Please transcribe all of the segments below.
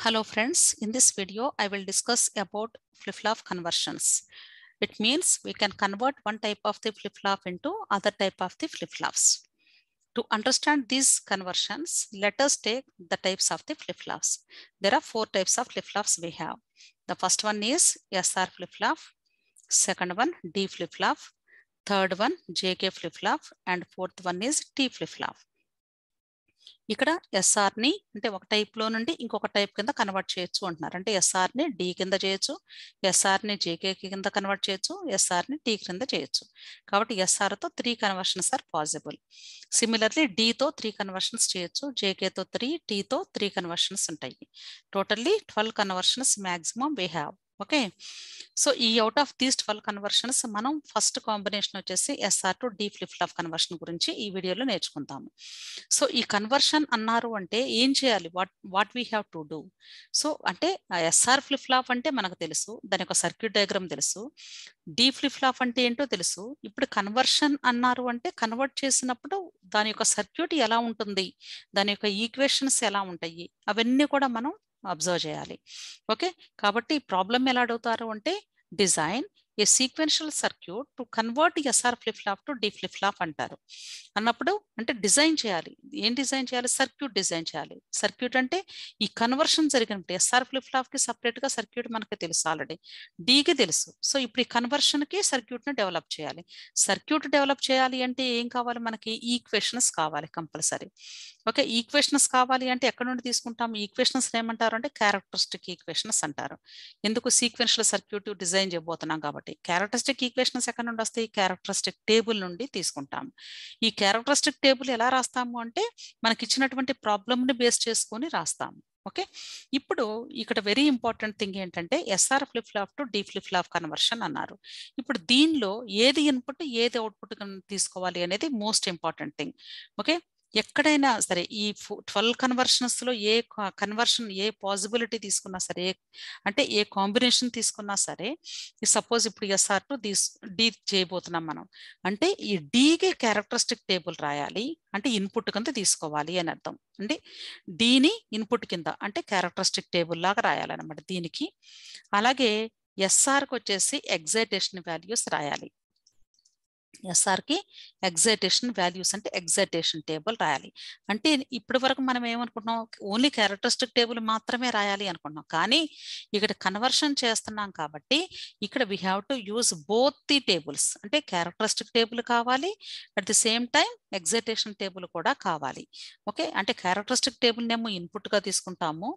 Hello friends, in this video I will discuss about flip-flop conversions. It means we can convert one type of the flip-flop into other type of the flip-flops. To understand these conversions, let us take the types of the flip-flops. There are four types of flip-flops we have. The first one is SR flip-flop, second one D flip-flop, third one JK flip-flop, and fourth one is T flip-flop. ఇక్కడ ఎస్ఆర్ని అంటే ఒక టైప్లో నుండి ఇంకొక type కింద convert చేయొచ్చు అంటున్నారు. అంటే ఎస్ఆర్ని డి కింద చేయొచ్చు, ఎస్ఆర్ని జేకే కింద కన్వర్ట్ చేయొచ్చు, ఎస్ఆర్ని టీ కింద చేయొచ్చు. కాబట్టి ఎస్ఆర్తో 3 కన్వర్షన్స్ ఆర్ పాసిబుల్. సిమిలర్లీ డితో 3 కన్వర్షన్స్ చేయొచ్చు, జేకేతో 3, టీతో 3 కన్వర్షన్స్ ఉంటాయి. Totally 12 conversions maximum we have. Okay, so ఈ అవుట్ ఆఫ్ దీస్ 12 కన్వర్షన్స్ మనం ఫస్ట్ కాంబినేషన్ వచ్చేసి SR to D flip flop conversion గురించి ఈ వీడియోలో నేర్చుకుందాము. సో ఈ కన్వర్షన్ అన్నారు అంటే ఏం చేయాలి, what we have to do. So అంటే ఎస్ఆర్ ఫ్లిప్ ఫ్లాప్ అంటే మనకు తెలుసు, దాని యొక్క సర్క్యూట్ డయాగ్రామ్ తెలుసు, డి ఫ్లిప్ ఫ్లాప్ అంటే ఏంటో తెలుసు. ఇప్పుడు కన్వర్షన్ అన్నారు అంటే కన్వర్ట్ చేసినప్పుడు దాని యొక్క సర్క్యూట్ ఎలా ఉంటుంది, దాని యొక్క ఈక్వేషన్స్ ఎలా ఉంటాయి, అవన్నీ కూడా మనం అబ్జర్వ్ చేయాలి. ఓకే, కాబట్టి ప్రాబ్లం ఎలా అడుగుతారు అంటే design a sequential circuit to convert SR flip flop to D flip flop అంటారు. అన్నప్పుడు అంటే డిజైన్ చేయాలి. ఏం డిజైన్ చేయాలి? సర్క్యూట్ డిజైన్ చేయాలి. సర్క్యూట్ అంటే ఈ కన్వర్షన్ జరిగినప్పుడు ఎస్ఆర్ ఫ్లిప్ ఫ్లాప్ కి సపరేట్ గా సర్క్యూట్ మనకి తెలుసు, ఆల్రెడీ డీకి తెలుసు. సో ఇప్పుడు ఈ కన్వర్షన్ కి సర్క్యూట్ ని డెవలప్ చేయాలి. సర్క్యూట్ డెవలప్ చేయాలి అంటే ఏం కావాలి? మనకి ఈక్వేషన్స్ కావాలి కంపల్సరీ. ఓకే, ఈక్వేషన్స్ కావాలి అంటే ఎక్కడ నుండి తీసుకుంటాం? ఈక్వేషన్స్ ఏమంటారు అంటే క్యారెక్టరిస్టిక్ ఈక్వేషన్స్ అంటారు. ఎందుకు? సీక్వెన్షియల్ సర్క్యూట్ డిజైన్ చేయబోతున్నాం కాబట్టి. క్యారెక్టరిస్టిక్ ఈక్వేషన్స్ ఎక్కడ నుండి వస్తాయి? క్యారెక్టరిస్టిక్ టేబుల్ నుండి తీసుకుంటాం. ఈ క్యారెక్టరిస్టిక్ టేబుల్ ఎలా రాస్తాము అంటే మనకి ఇచ్చినటువంటి ప్రాబ్లమ్ ని బేస్ చేసుకొని రాస్తాము. ఓకే, ఇప్పుడు ఇక్కడ వెరీ ఇంపార్టెంట్ థింగ్ ఏంటంటే SR flip flop to D flip flop conversion అన్నారు. ఇప్పుడు దీనిలో ఏది ఇన్పుట్ ఏది అవుట్పుట్ తీసుకోవాలి అనేది మోస్ట్ ఇంపార్టెంట్ థింగ్. ఓకే, ఎక్కడైనా సరే ఈ 12 కన్వర్షన్స్ లో ఏ కన్వర్షన్, ఏ పాసిబిలిటీ తీసుకున్నా సరే, అంటే ఏ కాంబినేషన్ తీసుకున్నా సరే, సపోజ్ ఇప్పుడు ఎస్ఆర్ టు డి చేయబోతున్నాం మనం అంటే ఈ డికి క్యారెక్టరిస్టిక్ టేబుల్ రాయాలి అంటే ఇన్పుట్ కింద తీసుకోవాలి అని అర్థం. అంటే డిని ఇన్పుట్ కింద అంటే క్యారెక్టరిస్టిక్ టేబుల్ లాగా రాయాలన్నమాట దీనికి. అలాగే ఎస్ఆర్కి వచ్చేసి ఎగ్జైటేషన్ వాల్యూస్ రాయాలి. ఎస్ఆర్కి ఎగ్జైటేషన్ వాల్యూస్ అంటే ఎగ్జైటేషన్ టేబుల్ రాయాలి. అంటే ఇప్పటి వరకు మనం ఏమనుకుంటున్నాం, ఓన్లీ క్యారెక్టరిస్టిక్ టేబుల్ మాత్రమే రాయాలి అనుకుంటున్నాం. కానీ ఇక్కడ కన్వర్షన్ చేస్తున్నాం కాబట్టి ఇక్కడ we have to use both the tables. అంటే క్యారెక్టరిస్టిక్ టేబుల్ కావాలి, at the same time excitation table కూడా కావాలి. ఓకే, అంటే క్యారెక్టరిస్టిక్ టేబుల్ నేమో ఇన్పుట్ గా తీసుకుంటాము,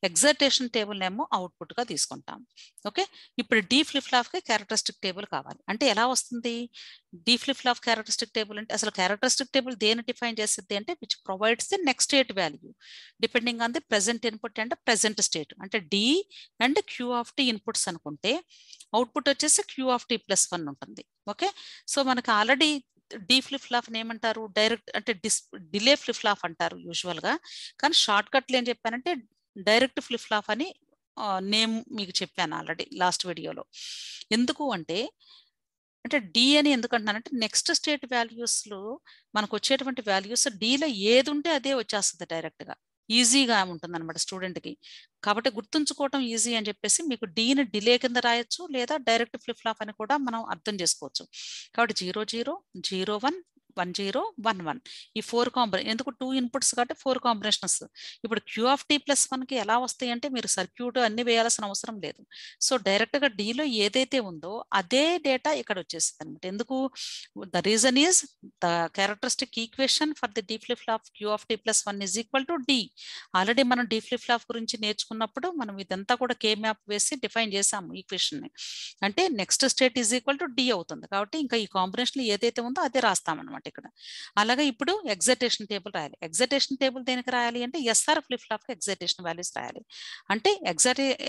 ఎగ్జైటేషన్ టేబుల్ నేమో అవుట్పుట్ గా తీసుకుంటాము. ఓకే, ఇప్పుడు డి ఫ్లిప్ ఫ్లాప్ కి క్యారెక్టరిస్టిక్ టేబుల్ కావాలి అంటే ఎలా వస్తుంది? D flip flop characteristic table అంటే అసలు క్యారెక్టరిస్టిక్ టేబుల్ దేని డిఫైన్ చేస్తుంది అంటే which provides the next state value depending on the present input and present state. అంటే D and Q of T inputs అనుకుంటే అవుట్పుట్ వచ్చేసి క్యూ ఆఫ్ టీ ప్లస్ 1 ఉంటుంది. Okay, so మనకి ఆల్రెడీ డి ఫ్లిప్ ఫ్లాప్ ఏమంటారు? Direct అంటే delay flip flop అంటారు usual గా. కానీ షార్ట్ కట్లు ఏం చెప్పానంటే డైరెక్ట్ ఫ్లిప్ ఫ్లాప్ అని నేమ్ మీకు చెప్పాను ఆల్రెడీ లాస్ట్ వీడియోలో. ఎందుకు అంటే డి అని ఎందుకంటున్నానంటే నెక్స్ట్ స్టేట్ వాల్యూస్ లో మనకు వచ్చేటువంటి వాల్యూస్ డిలో ఏది ఉంటే అదే వచ్చేస్తుంది డైరెక్ట్ గా, ఈజీగా ఉంటుంది అనమాట స్టూడెంట్ కి. కాబట్టి గుర్తుంచుకోవటం ఈజీ అని చెప్పేసి మీకు డిని డిలే కింద రాయొచ్చు, లేదా డైరెక్ట్ ఫ్లిప్ ఫ్లాప్ అని కూడా మనం అర్థం చేసుకోవచ్చు. కాబట్టి 0 0 0 1 1 0 1 1 ఈ 4 కాంబినేషన్. ఎందుకు 2 ఇన్పుట్స్ కాబట్టి 4 కాంబినేషన్స్. ఇప్పుడు క్యూ ఆఫ్ టీ ప్లస్ 1 కి ఎలా వస్తాయి అంటే మీరు సర్క్యూట్ అన్ని వేయాల్సిన అవసరం లేదు. సో డైరెక్ట్ గా డిలో ఏదైతే ఉందో అదే డేటా ఇక్కడ వచ్చేస్తుంది అనమాట. ఎందుకు? The reason is the characteristic equation for the D flip flop Q of T plus 1 is equal to D. Already మనం డి ఫ్లిప్ ఫ్లాప్ గురించి నేర్చుకున్నప్పుడు మనం ఇదంతా కూడా కే మ్యాప్ వేసి డిఫైన్ చేసాము ఈక్వేషన్ ని. అంటే next state is equal to D అవుతుంది. కాబట్టి ఇంకా ఈ కాంబినేషన్ ఏదైతే ఉందో అదే రాస్తామన్నమాట ఇక్కడ. అలాగే ఇప్పుడు ఎగ్జైటేషన్ టేబుల్ రాయాలి. ఎగ్జైటేషన్ టేబుల్ దేనికి రాయాలి అంటే ఎస్ఆర్ ఫ్లిప్ ఫ్లాప్ కి ఎగ్జైటేషన్ వాల్యూస్ రాయాలి. అంటే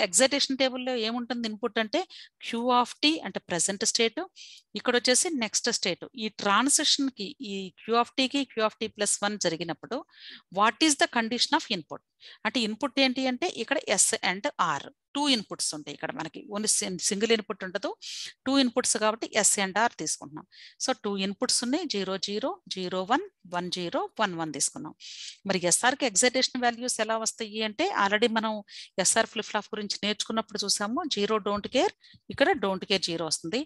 ఎగ్జైటేషన్ టేబుల్లో ఏముంటుంది? ఇన్పుట్ అంటే క్యూ ఆఫ్ టీ అంటే ప్రెసెంట్ స్టేట్, ఇక్కడ వచ్చేసి నెక్స్ట్ స్టేట్. ఈ ట్రాన్సిషన్ కి ఈ క్యూ ఆఫ్ టీకి క్యూ ఆఫ్ టీ ప్లస్ 1 జరిగినప్పుడు what is the condition of input? అంటే ఇన్పుట్ ఏంటి అంటే ఇక్కడ ఎస్ అండ్ ఆర్, 2 ఇన్పుట్స్ ఉంటాయి ఇక్కడ మనకి. ఓన్లీ సింగిల్ ఇన్పుట్ ఉండదు, 2 ఇన్పుట్స్ కాబట్టి ఎస్ అండ్ ఆర్ తీసుకుంటున్నాం. సో 2 ఇన్పుట్స్ ఉన్నాయి, 0 0 0 1 1 0 1 1 తీసుకున్నాం. మరి ఎస్ఆర్కి ఎగ్జైటేషన్ వాల్యూస్ ఎలా వస్తాయి అంటే ఆల్రెడీ మనం ఎస్ఆర్ ఫ్లిప్ ఫ్లాప్ గురించి నేర్చుకున్నప్పుడు చూసాము. 0 డోంట్ కేర్, ఇక్కడ డోంట్ కేర్ 0 వస్తుంది,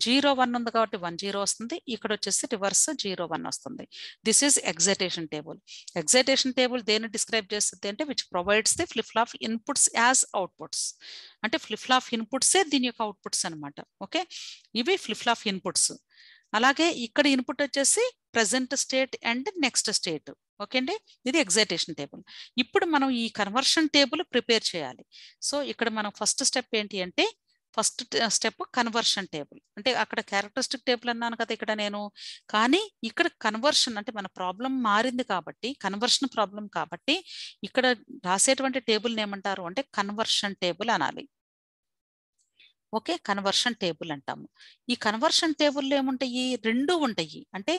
0 1 ఉంది కాబట్టి 1 0 వస్తుంది, ఇక్కడ వచ్చేసి రివర్స్ 0 1 వస్తుంది. This is excitation table. Excitation table దేన్ని డిస్క్రైబ్ చేస్తుంది అంటే which provides the flip flop inputs as outputs. అంటే ఫ్లిప్ ఫ్లాప్ ఇన్పుట్సే దీని యొక్క అవుట్పుట్స్ అనమాట. ఓకే, ఇవి ఫ్లిప్ ఫ్లాప్ ఇన్పుట్స్. అలాగే ఇక్కడ ఇన్పుట్ వచ్చేసి present state and next state. Okay అండి, ఇది ఎగ్జైటేషన్ టేబుల్. ఇప్పుడు మనం ఈ కన్వర్షన్ టేబుల్ ప్రిపేర్ చేయాలి. సో ఇక్కడ మనం ఫస్ట్ స్టెప్ ఏంటి అంటే ఫస్ట్ స్టెప్ కన్వర్షన్ టేబుల్. అంటే అక్కడ క్యారెక్టరిస్టిక్ టేబుల్ అన్నాను కదా ఇక్కడ నేను, కానీ ఇక్కడ కన్వర్షన్ అంటే మన ప్రాబ్లం మారింది కాబట్టి, కన్వర్షన్ ప్రాబ్లం కాబట్టి ఇక్కడ రాసేటువంటి టేబుల్ ఏమంటారు అంటే కన్వర్షన్ టేబుల్ అనాలి. ఓకే, కన్వర్షన్ టేబుల్ అంటాము. ఈ కన్వర్షన్ టేబుల్లో ఏముంటాయి, రెండు ఉంటాయి. అంటే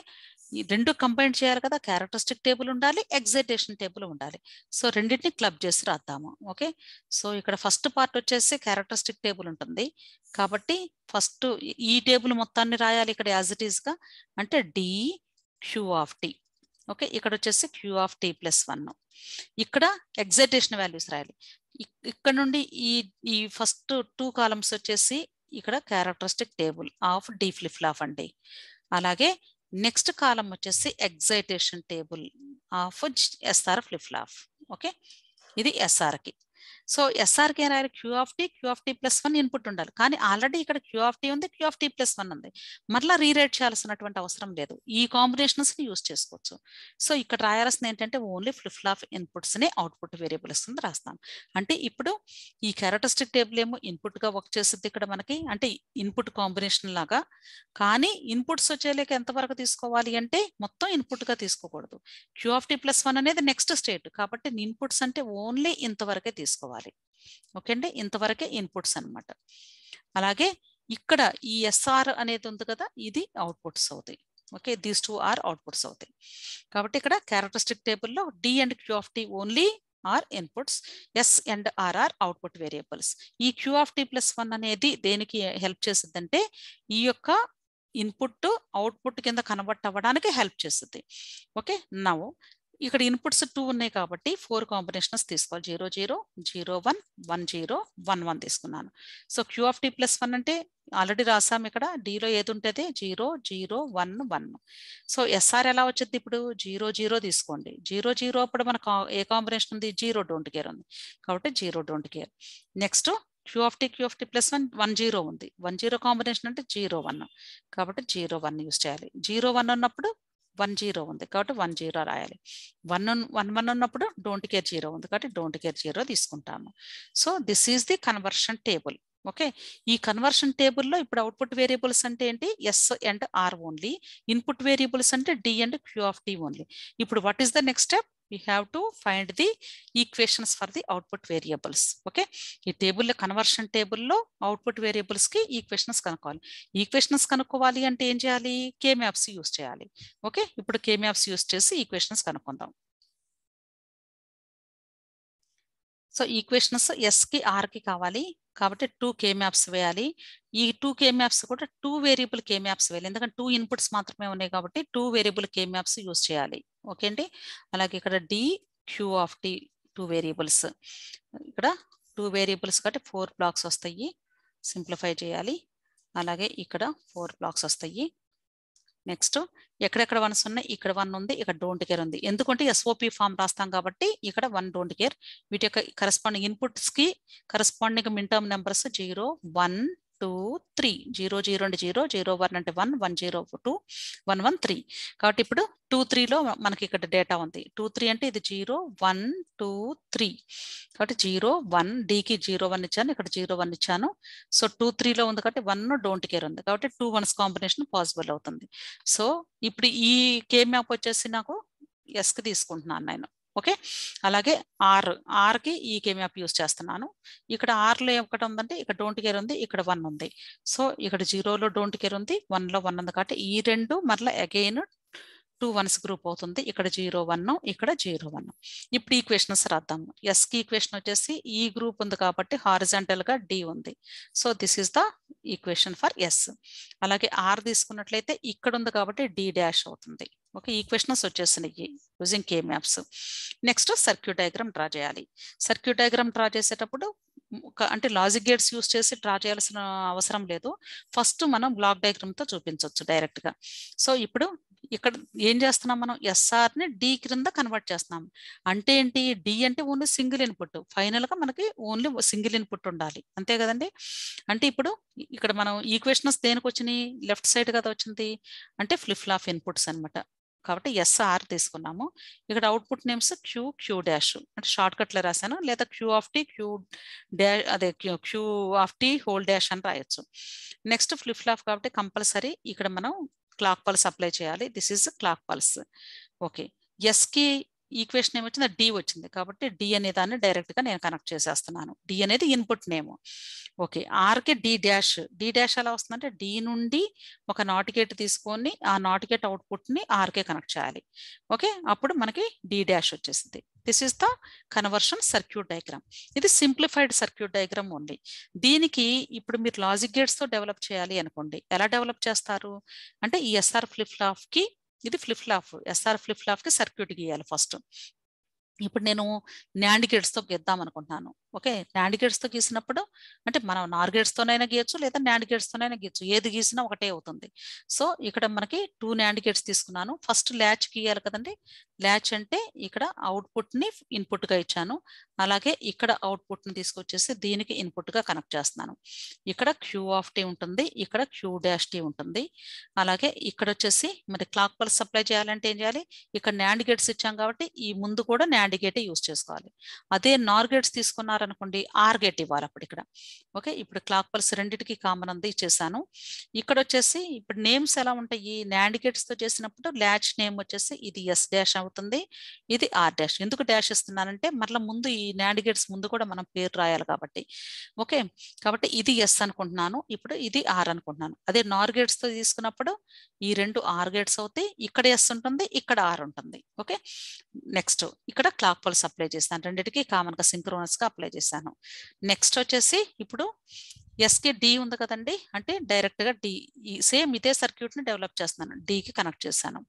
ఈ రెండు కంబైన్ చేయాలి కదా, క్యారెక్టరిస్టిక్ టేబుల్ ఉండాలి, ఎగ్జైటేషన్ టేబుల్ ఉండాలి. సో రెండింటిని క్లబ్ చేసి రాద్దాము. ఓకే, సో ఇక్కడ ఫస్ట్ పార్ట్ వచ్చేసి క్యారెక్టరిస్టిక్ టేబుల్ ఉంటుంది కాబట్టి ఫస్ట్ ఈ టేబుల్ మొత్తాన్ని రాయాలి ఇక్కడ యాజ్ ఇట్ ఈస్ గా. అంటే D Q of T. Okay, ఇక్కడ వచ్చేసి క్యూ ఆఫ్ టీ ప్లస్ 1. ఇక్కడ ఎగ్జైటేషన్ వాల్యూస్ రాయాలి. ఇక్కడ నుండి ఈ ఫస్ట్ 2 కాలమ్స్ వచ్చేసి ఇక్కడ characteristic table of D flip flop అండి. అలాగే నెక్స్ట్ కాలం వచ్చేసి excitation table of SR flip flop. Okay, ఇది ఎస్ఆర్కి. సో ఎస్ఆర్కి రాయాలి Q of T plus 1 input ఉండాలి. కానీ ఆల్రెడీ ఇక్కడ క్యూ ఆఫ్ టీ ఉంది, క్యూ ఆఫ్ టీ ప్లస్ 1 ఉంది. మరలా రీరైట్ చేయాల్సినటువంటి అవసరం లేదు, ఈ కాంబినేషన్స్ ని యూజ్ చేసుకోవచ్చు. సో ఇక్కడ రాయాల్సింది ఏంటంటే ఓన్లీ ఫ్లిప్ ఫ్లాప్ ఇన్పుట్స్ ని అవుట్పుట్ వేరియబుల్స్ కింద రాస్తాం. అంటే ఇప్పుడు ఈ క్యారెక్టరిస్టిక్ టేబుల్ ఏమో ఇన్పుట్ గా వర్క్ చేస్తుంది ఇక్కడ మనకి, అంటే ఇన్పుట్ కాంబినేషన్ లాగా. కానీ ఇన్పుట్స్ వచ్చేలేక ఎంత వరకు తీసుకోవాలి అంటే మొత్తం ఇన్పుట్ గా తీసుకోకూడదు. క్యూ ఆఫ్ టీ ప్లస్ 1 అనేది నెక్స్ట్ స్టేట్ కాబట్టి ఇన్పుట్స్ అంటే ఓన్లీ ఇంతవరకే తీసుకోవాలి. ఓకే అండి, ఇంతవరకే ఇన్పుట్స్ అన్నమాట. అలాగే ఇక్కడ ఈ ఎస్ఆర్ అనేది ఉంది కదా, ఇది అవుట్పుట్స్ అవుతాయి. ఓకే, దీస్ 2 ఆర్ అవుట్పుట్స్ అవుతాయి. కాబట్టి ఇక్కడ క్యారెక్టరిస్టిక్ టేబుల్లో D and Q of T only are inputs, S and R are output variables. ఈ క్యూ ఆఫ్ టీ ప్లస్ 1 అనేది దేనికి హెల్ప్ చేస్తుందంటే ఈ యొక్క ఇన్పుట్ అవుట్పుట్ కింద కన్వర్ట్ అవ్వడానికి హెల్ప్ చేస్తుంది. ఓకే, నౌ ఇక్కడ ఇన్పుట్స్ 2 ఉన్నాయి కాబట్టి 4 కాంబినేషన్స్ తీసుకోవాలి. 0 0 0 1 1 0 1 1 తీసుకున్నాను. So Q of T plus 1 అంటే ఆల్రెడీ రాసాము ఇక్కడ, డిలో ఏది ఉంటుంది 0 0 1 1. సో ఎస్ఆర్ ఎలా వచ్చింది ఇప్పుడు 0 0 తీసుకోండి. 0 0 అప్పుడు మనకు ఏ కాంబినేషన్ ఉంది, 0 డోంట్ కేర్ ఉంది కాబట్టి 0 don't care. Next Q of T plus 1 1 0 ఉంది, 1 0 కాంబినేషన్ అంటే 0 1 కాబట్టి 0 1 యూస్ చేయాలి. 0 1 ఉన్నప్పుడు 1 0 ఉంది కాబట్టి 1 0 రాయాలి. 1 1 ఉన్నప్పుడు డోంట్ కేర్ 0 ఉంది కాబట్టి డోంట్ కేర్ 0 తీసుకుంటాము. So this is the conversion table. Okay, ఈ కన్వర్షన్ టేబుల్లో ఇప్పుడు అవుట్పుట్ వేరియబుల్స్ అంటే ఏంటి, S and R only. Input variables అంటే D and Q of T only. ఇప్పుడు what is the next step, we have to find the equations for the output variables. Okay, ఈ టేబుల్లో conversion టేబుల్లో output variables కి equations కనుక్కోవాలి. Equations కనుక్కోవాలి అంటే ఏం చేయాలి, కే మ్యాప్స్ యూస్ చేయాలి. ఓకే, ఇప్పుడు కే మ్యాప్స్ యూస్ చేసి ఈక్వేషన్స్ కనుక్కుందాం. సో ఈక్వేషన్స్ ఎస్ కి ఆర్ కి కావాలి కాబట్టి 2 కే మ్యాప్స్ వేయాలి. ఈ 2 కే మ్యాప్స్ కూడా 2 వేరియబుల్ కే మ్యాప్స్ వేయాలి, ఎందుకంటే 2 ఇన్పుట్స్ మాత్రమే ఉన్నాయి కాబట్టి 2 వేరియబుల్ కే మ్యాప్స్ యూస్ చేయాలి. ఓకే అండి, అలాగే ఇక్కడ D Q of T 2 variables, ఇక్కడ 2 వేరియబుల్స్ కాబట్టి 4 బ్లాక్స్ వస్తాయి, సింప్లిఫై చేయాలి. అలాగే ఇక్కడ 4 బ్లాక్స్ వస్తాయి. నెక్స్ట్ ఎక్కడెక్కడ 1s ఉన్నాయి, ఇక్కడ 1 ఉంది, ఇక్కడ డోంట్ కేర్ ఉంది. ఎందుకంటే ఎస్ఓపి ఫామ్ రాస్తాం కాబట్టి ఇక్కడ 1 డోంట్ కేర్. వీటి యొక్క కరెస్పాండింగ్ ఇన్పుట్స్ కి కరెస్పాండింగ్ మిన్ టర్మ్ నెంబర్స్ 0 1 2 3. 0 0 అంటే 0, 0 1 అంటే 1, 1 0 2, 1 1 3. కాబట్టి ఇప్పుడు 2 3లో మనకి ఇక్కడ డేటా ఉంది. 2 3 అంటే ఇది 0 1 2 3 కాబట్టి 0 1, డికి 0 1 ఇచ్చాను, ఇక్కడ 0 1 ఇచ్చాను. సో 2 3లో ఉంది కాబట్టి 1 డోంట్ కేర్ ఉంది కాబట్టి 2 1s కాంబినేషన్ పాసిబుల్ అవుతుంది. సో ఇప్పుడు ఈ కే మ్యాప్ వచ్చేసి నాకు ఎస్ కి తీసుకుంటున్నాను నేను. ఓకే, అలాగే ఆర్ కి ఈ కే మ్యాప్ యూస్ చేస్తున్నాను. ఇక్కడ ఆర్లో ఒకటి ఉందంటే ఇక్కడ డోంట్ కేర్ ఉంది, ఇక్కడ 1 ఉంది. సో ఇక్కడ 0లో డోంట్ కేర్ ఉంది, 1లో 1 ఉంది కాబట్టి ఈ రెండు మరలా అగైన్ 2 1s గ్రూప్ అవుతుంది. ఇక్కడ 0 1 ఇక్కడ 0 1. ఇప్పుడు ఈక్వేషన్స్ రాద్దాము. S కి ఈక్వేషన్ వచ్చేసి ఈ గ్రూప్ ఉంది కాబట్టి హారిజాంటల్ గా D ఉంది. So this is the equation for S. అలాగే R తీసుకున్నట్లయితే ఇక్కడ ఉంది కాబట్టి D డాష్ అవుతుంది. ఓకే, ఈక్వేషన్స్ వచ్చేసినాయి using K maps. Next circuit diagram draw చేయాలి. సర్క్యూట్ డయాగ్రామ్ డ్రా చేసేటప్పుడు అంటే లాజిక్ గేట్స్ యూస్ చేసి డ్రా చేయాల్సిన అవసరం లేదు. ఫస్ట్ మనం బ్లాక్ డయాగ్రామ్ తో చూపించవచ్చు డైరెక్ట్ గా. సో ఇప్పుడు ఇక్కడ ఏం చేస్తున్నాం, మనం ఎస్ఆర్ ని డి క్రింద కన్వర్ట్ చేస్తున్నాం. అంటే ఏంటి, డి అంటే ఓన్లీ సింగిల్ ఇన్పుట్, ఫైనల్ గా మనకి ఓన్లీ సింగిల్ ఇన్పుట్ ఉండాలి, అంతే కదండి. అంటే ఇప్పుడు ఇక్కడ మనం ఈక్వేషన్స్ దేనికి వచ్చినాయి, లెఫ్ట్ సైడ్ కదా వచ్చింది, అంటే ఫ్లిప్ ఫ్లాప్ ఇన్పుట్స్ అనమాట. కాబట్టి ఎస్ఆర్ తీసుకున్నాము. ఇక్కడ output names Q Q dash అంటే షార్ట్ కట్ లో రాశాను, లేదా Q of T Q dash అదే Q of T whole dash అని రాయొచ్చు. నెక్స్ట్ ఫ్లిప్ ఫ్లాప్ కాబట్టి కంపల్సరీ ఇక్కడ మనం క్లాక్ పల్స్ అప్లై చేయాలి. This is clock pulse. Okay, S కి ఈక్వేషన్ ఏమొచ్చింది, డి వచ్చింది కాబట్టి డి అనే దాన్ని డైరెక్ట్ గా నేను కనెక్ట్ చేసేస్తున్నాను. డి అనేది ఇన్పుట్ నేమ్. ఓకే, ఆర్ కి డి డాష్. డి డాష్ ఎలా వస్తుందంటే డి నుండి ఒక నాట్ గేట్ తీసుకొని ఆ నాట్ గేట్ అవుట్పుట్ ని ఆర్ కే కనెక్ట్ చేయాలి. ఓకే, అప్పుడు మనకి డి డాష్ వచ్చేసింది. This is the conversion circuit diagram. ఇది సింప్లిఫైడ్ సర్క్యూట్ డయాగ్రామ్ ఓన్లీ. దీనికి ఇప్పుడు మీరు లాజిక్ గేట్స్ తో డెవలప్ చేయాలి అనుకోండి, ఎలా డెవలప్ చేస్తారు అంటే ఈ ఎస్ఆర్ ఫ్లిప్ ఫ్లాప్ కి, ఇది flip flop, SR flip flop కి సర్క్యూట్ గీయాలి ఫస్ట్. ఇప్పుడు నేను న్యాండ్ గేట్స్ తో గీద్దాం అనుకుంటున్నాను. ఓకే, న్యాండ్ గేట్స్ తో గీసినప్పుడు అంటే మనం నార్ గేట్స్ తోనైనా గీయచ్చు, లేదా న్యాండ్ గేట్స్ తోనైనా గీయచ్చు, ఏది గీసినా ఒకటే అవుతుంది. సో ఇక్కడ మనకి 2 న్యాండ్ గేట్స్ తీసుకున్నాను. ఫస్ట్ ల్యాచ్ గీయాలి కదండి. ల్యాచ్ అంటే ఇక్కడ అవుట్పుట్ ని ఇన్పుట్ గా ఇచ్చాను, అలాగే ఇక్కడ అవుట్పుట్ ని తీసుకొచ్చేసి దీనికి ఇన్పుట్ గా కనెక్ట్ చేస్తున్నాను. ఇక్కడ క్యూ ఆఫ్ టీ ఉంటుంది, ఇక్కడ క్యూ డాష్ టీ ఉంటుంది. అలాగే ఇక్కడ వచ్చేసి మరి క్లాక్ పల్స్ సప్లై చేయాలంటే ఏం చేయాలి, ఇక్కడ న్యాండ్ గేట్స్ ఇచ్చాం కాబట్టి ఈ ముందు కూడా న్యాండ్ గేటే యూస్ చేసుకోవాలి. అదే నార్ గేట్స్ తీసుకున్నారనుకోండి ఆర్ గేట్ ఇవ్వాలి అప్పుడు ఇక్కడ. ఓకే, ఇప్పుడు క్లాక్ పల్స్ రెండింటికి కామన్ అంది ఇచ్చేసాను. ఇక్కడ వచ్చేసి ఇప్పుడు నేమ్స్ ఎలా ఉంటాయి, న్యాండ్ గేట్స్ తో చేసినప్పుడు ల్యాచ్ నేమ్ వచ్చేసి ఇది ఎస్ డాష్ అవుతుంది, ఇది ఆర్ డాష్. ఎందుకు డాష్ ఇస్తున్నానంటే మళ్ళీ ముందు ఈ న్యాండ్ గేట్స్ ముందు కూడా మనం పేరు రాయాలి కాబట్టి. ఓకే, కాబట్టి ఇది ఎస్ అనుకుంటున్నాను, ఇప్పుడు ఇది ఆర్ అనుకుంటున్నాను. అదే నార్ గేట్స్ తో తీసుకున్నప్పుడు ఈ రెండు ఆర్ గేట్స్ అవుతాయి, ఇక్కడ ఎస్ ఉంటుంది, ఇక్కడ ఆర్ ఉంటుంది. ఓకే, నెక్స్ట్ ఇక్కడ క్లాక్ పల్స్ అప్లై చేస్తాను, రెండింటికి కామన్ గా సింక్రోనస్ గా అప్లై చేశాను. నెక్స్ట్ వచ్చేసి ఇప్పుడు ఎస్ కి డి ఉంది కదండి, అంటే డైరెక్ట్ గా డి సేమ్ ఇదే సర్క్యూట్ ని డెవలప్ చేస్తున్నాను, డి కి కనెక్ట్ చేశాను.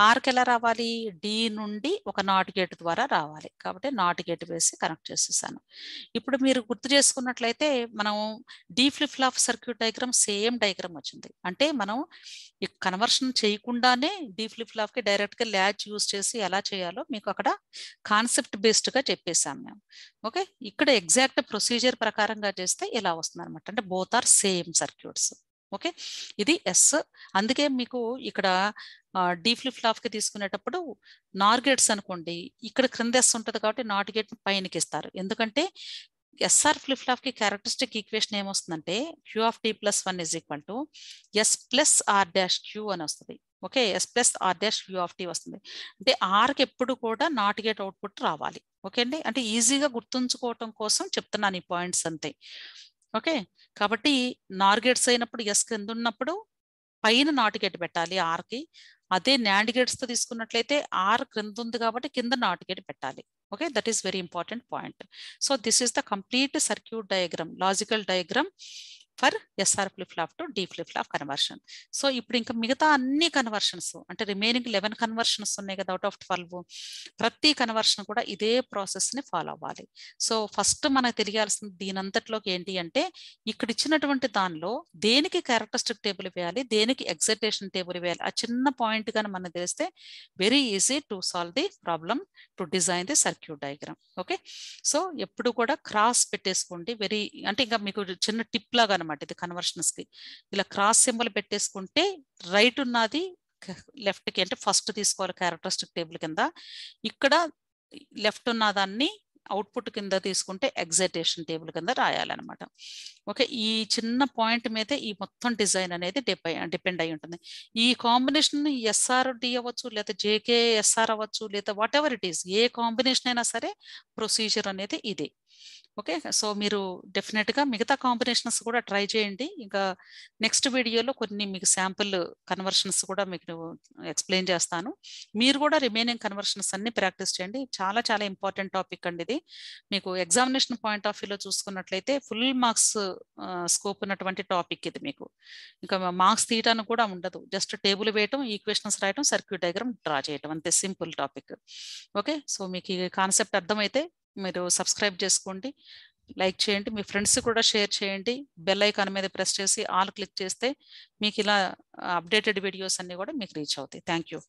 ఆర్ కి ఎలా రావాలి, డి నుండి ఒక నాట్ గేట్ ద్వారా రావాలి కాబట్టి నాట్ గేట్ వేసి కనెక్ట్ చేసేసాను. ఇప్పుడు మీరు గుర్తు చేసుకున్నట్లయితే మనం D flip flop circuit diagram same diagram వచ్చింది. అంటే మనం ఈ కన్వర్షన్ చేయకుండానే డి ఫ్లిప్ ఫ్లాప్ కి డైరెక్ట్ గా ల్యాచ్ యూస్ చేసి ఎలా చేయాలో మీకు అక్కడ కాన్సెప్ట్ బేస్డ్ గా చెప్పేసాం మేము. ఓకే, ఇక్కడ ఎగ్జాక్ట్ ప్రొసీజర్ ప్రకారంగా చేస్తే ఇలా వస్తుంది అనమాట, అంటే both are same circuits. Okay, ఇది ఎస్. అందుకే మీకు ఇక్కడ డి ఫ్లిప్ ఫ్లాప్ కి తీసుకునేటప్పుడు నార్ గేట్స్ అనుకోండి, ఇక్కడ క్రింద ఎస్ ఉంటుంది కాబట్టి నాట్ గేట్ పైనకి ఇస్తారు. ఎందుకంటే ఎస్ఆర్ ఫ్లిప్ ఫ్లాప్ కి క్యారెక్టరిస్టిక్ ఈక్వేషన్ ఏమొస్తుందంటే Q of T plus 1 is equal to S plus R dash Q అని వస్తుంది. Okay, S plus R dash Q of T వస్తుంది. అంటే ఆర్కి ఎప్పుడు కూడా నాట్ గేట్ అవుట్పుట్ రావాలి. ఓకే అండి, అంటే ఈజీగా గుర్తుంచుకోవటం కోసం చెప్తున్నాను ఈ పాయింట్స్ అంతే. ఓకే, కాబట్టి నార్ గేట్స్ అయినప్పుడు ఎస్ కింద ఉన్నప్పుడు పైన నాట్ గేట్ పెట్టాలి ఆర్కి. అదే న్యాండ్ గేట్స్ తో తీసుకున్నట్లయితే ఆర్ క్రింద ఉంది కాబట్టి కింద నాట్ గేట్ పెట్టాలి. Okay, that is very important point. So this is the complete circuit diagram, logical diagram for SR flip flop to D flip flop conversion. So ఇప్పుడు ఇంకా మిగతా అన్ని కన్వర్షన్స్ అంటే రిమైనింగ్ 11 కన్వర్షన్స్ ఉన్నాయి కదా అవుట్ ఆఫ్ 12, ప్రతి conversion కూడా ఇదే ప్రాసెస్ ని ఫాలో అవ్వాలి. సో ఫస్ట్ మనకు తెలియాల్సింది దీనంతట్లోకి ఏంటి అంటే ఇక్కడ ఇచ్చినటువంటి దానిలో దేనికి క్యారెక్టరిస్టిక్ టేబుల్ వేయాలి, దేనికి ఎగ్జైటేషన్ టేబుల్ వేయాలి, ఆ చిన్న పాయింట్ గాని మనకు తెలిస్తే very easy to solve the problem, to design the circuit diagram. Okay, so ఎప్పుడు కూడా క్రాస్ పెట్టేసుకోండి. వెరీ అంటే ఇంకా మీకు చిన్న టిప్ లాగా అనమాట ఇది కన్వర్షన్స్ కి. ఇలా క్రాస్ సింబల్ పెట్టేసుకుంటే రైట్ ఉన్నది లెఫ్ట్ కి అంటే ఫస్ట్ తీసుకోవాలి క్యారెక్టరిస్టిక్ టేబుల్ కింద, ఇక్కడ లెఫ్ట్ ఉన్న దాన్ని అవుట్పుట్ కింద తీసుకుంటే ఎగ్జైటేషన్ టేబుల్ కింద రాయాలన్నమాట. ఓకే, ఈ చిన్న పాయింట్ మీదే ఈ మొత్తం డిజైన్ అనేది డిపెండ్ అయి ఉంటుంది. ఈ కాంబినేషన్ ఎస్ఆర్ డి అవ్వచ్చు, లేదా జేకే ఎస్ఆర్ అవ్వచ్చు, లేదా what ever it is, A combination అయినా సరే ప్రొసీజర్ అనేది ఇదే. ఓకే, సో మీరు డెఫినెట్గా మిగతా కాంబినేషన్స్ కూడా ట్రై చేయండి. ఇంకా నెక్స్ట్ వీడియోలో కొన్ని మీకు శాంపుల్ కన్వర్షన్స్ కూడా మీకు ఎక్స్ప్లెయిన్ చేస్తాను. మీరు కూడా రిమైనింగ్ కన్వర్షన్స్ అన్ని ప్రాక్టీస్ చేయండి. చాలా చాలా ఇంపార్టెంట్ టాపిక్ అండి ఇది. మీకు ఎగ్జామినేషన్ పాయింట్ ఆఫ్ వ్యూలో చూసుకున్నట్లయితే ఫుల్ మార్క్స్ స్కోప్ ఉన్నటువంటి టాపిక్ ఇది. మీకు ఇంకా మార్క్స్ తీయటానికి కూడా ఉండదు, జస్ట్ టేబుల్ వేయటం, ఈక్వేషన్స్ రాయటం, సర్క్యూట్ డయాగ్రామ్ డ్రా చేయటం, అంతే సింపుల్ టాపిక్. ఓకే, సో మీకు ఈ కాన్సెప్ట్ అర్థమైతే మీరు సబ్స్క్రైబ్ చేసుకోండి, లైక్ చేయండి, మీ ఫ్రెండ్స్ కూడా షేర్ చేయండి. బెల్ ఐకాన్ మీద ప్రెస్ చేసి ఆల్ క్లిక్ చేస్తే మీకు ఇలా అప్డేటెడ్ వీడియోస్ అన్ని కూడా మీకు రీచ్ అవుతాయి. Thank you.